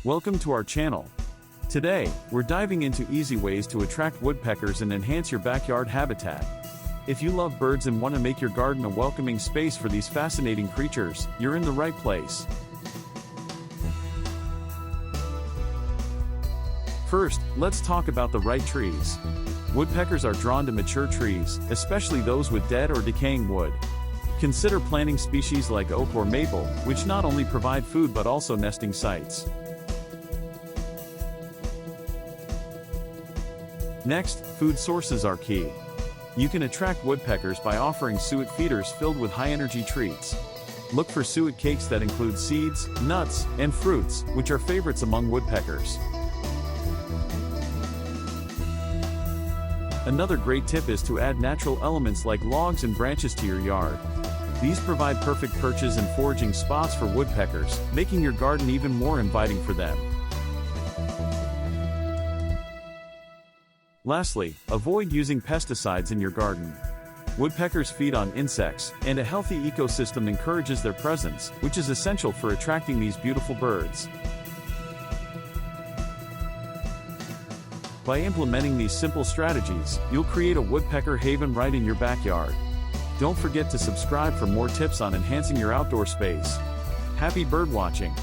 Welcome to our channel. Today, we're diving into easy ways to attract woodpeckers and enhance your backyard habitat. If you love birds and want to make your garden a welcoming space for these fascinating creatures, you're in the right place. First, let's talk about the right trees. Woodpeckers are drawn to mature trees, especially those with dead or decaying wood. Consider planting species like oak or maple, which not only provide food but also nesting sites. Next, food sources are key. You can attract woodpeckers by offering suet feeders filled with high-energy treats. Look for suet cakes that include seeds, nuts, and fruits, which are favorites among woodpeckers. Another great tip is to add natural elements like logs and branches to your yard. These provide perfect perches and foraging spots for woodpeckers, making your garden even more inviting for them. Lastly, avoid using pesticides in your garden. Woodpeckers feed on insects, and a healthy ecosystem encourages their presence, which is essential for attracting these beautiful birds. By implementing these simple strategies, you'll create a woodpecker haven right in your backyard. Don't forget to subscribe for more tips on enhancing your outdoor space. Happy birdwatching!